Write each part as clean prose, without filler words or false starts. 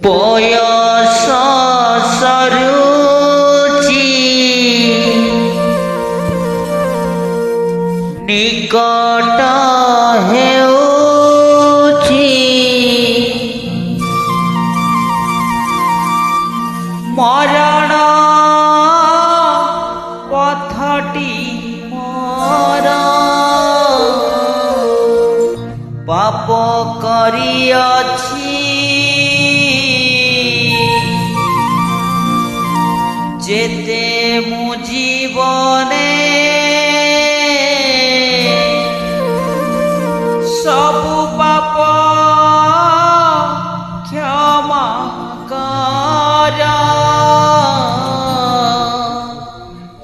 বয়স সরুচি নিকট হেউচি মরণ পথটি মোর পাপ করিয়াছি যেতে মু জীবনে সবু পাপ ক্ষমা কর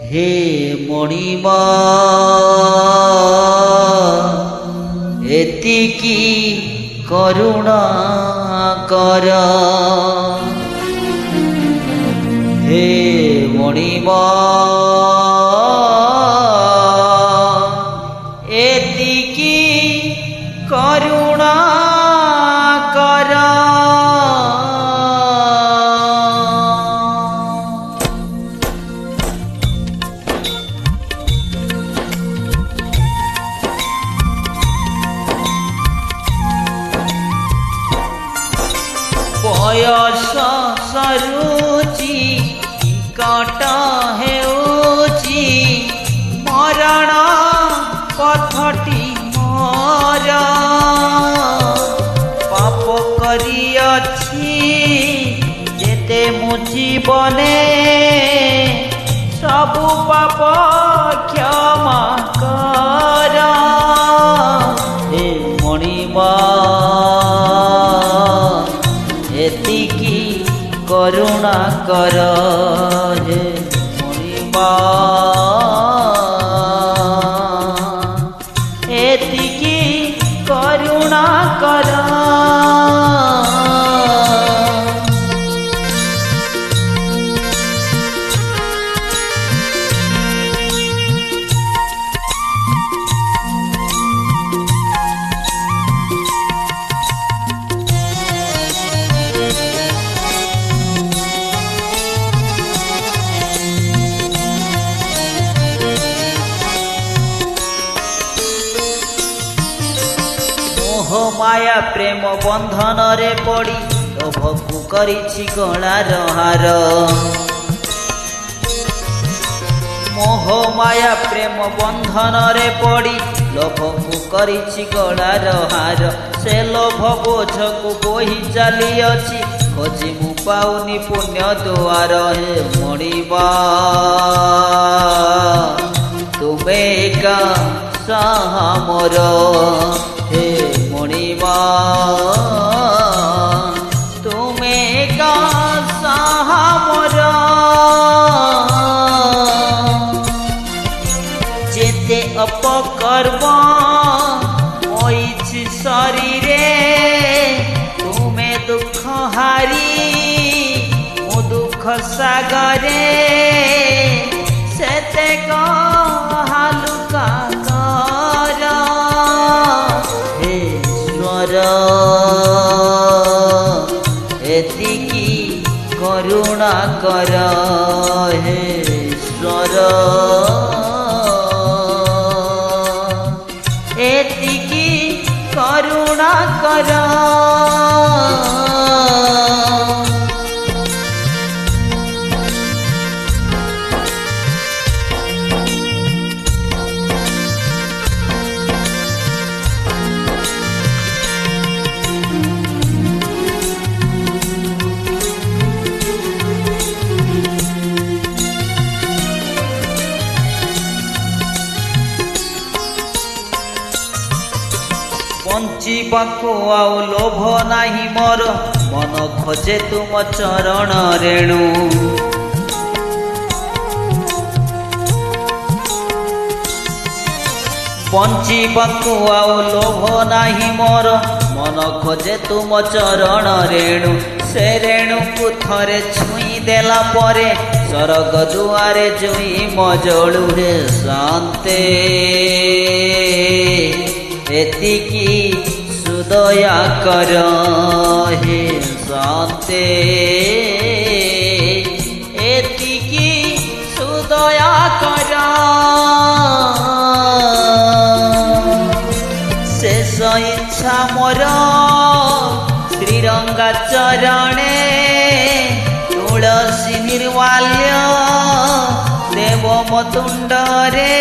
হে মণিমা এতিকি করুণা কর হে মণিমা এতিকি করুণা কর বয়স সরুচি নিকট হেউচি মରଣ পথটি মোর পাপ করিଅছি যেতে মু জীবনে সবু পাপ ক্ষমা কর হে মণিমা এতিকি করুণা কর হে মণিমা এতিকি করুণা কর মোহ মায়া প্রেম বন্ধନରେ পড়ি লোভକୁ କରିଛି ଗଳାର ହାର মোহ মায়া প্রেম বন্ধନରେ পড়ি লোভକୁ କରିଛି ଗଳାର ହାର ସେ ଲୋଭ ବୋଝକୁ ବୋହି ଚାଲିଅଛି ଖୋଜି ମୁଁ ପାଉନି ପୁଣ୍ୟ ଦୁଆର ହେ ମଣିମା ତୁମେ ଏକା ସାହା ମୋର হে মণিমা তুমি একা সাহা মোর যেতে অপকর্ম হইছি শরীরে তুমি দুঃখ হারি মু দুঃখ সাগরে সেতে হালুকা কর এতিকি করুণা কর হে ঈশ্বর এতিকি করুণা কর ବଞ୍ଚିବାକୁ ଆଉ ଲୋଭ ନାହିଁ ମୋର ମନ ଖୋଜେ ତୁମ ଚରଣ ରେଣୁ ବଞ୍ଚିବାକୁ ଆଉ ଲୋଭ ନାହିଁ ମୋର ମନ ଖୋଜେ ତୁମ ଚରଣ ରେଣୁ ସେ ରେଣୁକୁ ଥରେ ଛୁଇଁ ଦେଲା ପରେ ସ୍ୱର୍ଗ ଦୁଆରେ ଜୁଇ ମଜଳୁ ରେ ଶାନ୍ତେ ଏତିକି ସୁଦୟା କର ହେ ଶାନ୍ତେ ଏତିକି ସୁଦୟା କର ଶେଷ ଇଚ୍ଛା ମୋର ଶ୍ରୀରଙ୍ଗା ଚରଣେ ତୁଳସୀ ନିର୍ମାଲ୍ୟ ଦେବ ମତୁଣ୍ଡରେ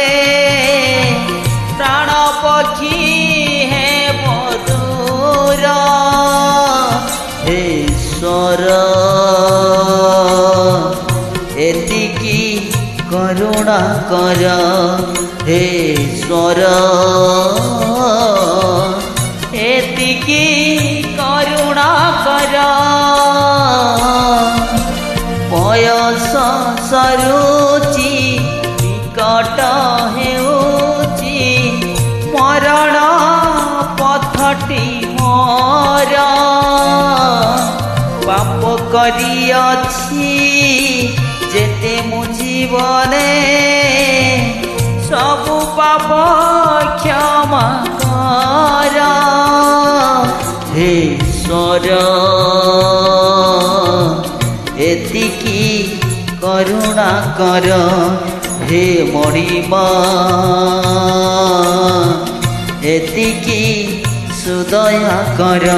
ପ୍ରାଣ ପକ୍ଷୀ ହେ ମଧୁର ହେ ଈଶ୍ୱର ଏତିକି କରୁଣା କର ହେ ଈଶ୍ୱର ଏତିକି କରୁଣା କର ବୟସ ସରୁଚି ନିକଟ ହେଉଛି ମରଣ ପଥଟି ମୋର ପାପ କରିଅଛି ଯେତେ ମୁଁ ଜୀବନେ ସବୁ ପାପ କ୍ଷମା କର ହେ ଈଶ୍ୱର ଏତିକି କରୁଣା କର ହେ ମଣିମା ଏତିକି ସୁଦୟା କର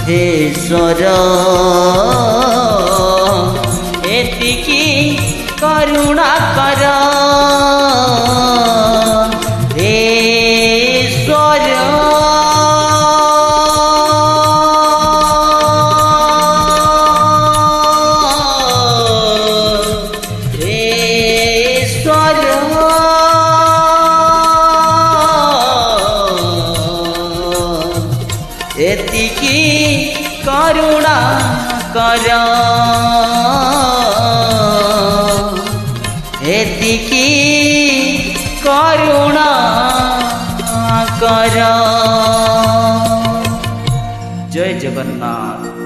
ହେ ଈଶ୍ୱର ଏତିକି କରୁଣା କର ହେ ଈଶ୍ୱର ଏତିକି କରୁଣା କର ଏତିକି କରୁଣା କର। ଜୟ ଜଗନ୍ନାଥ।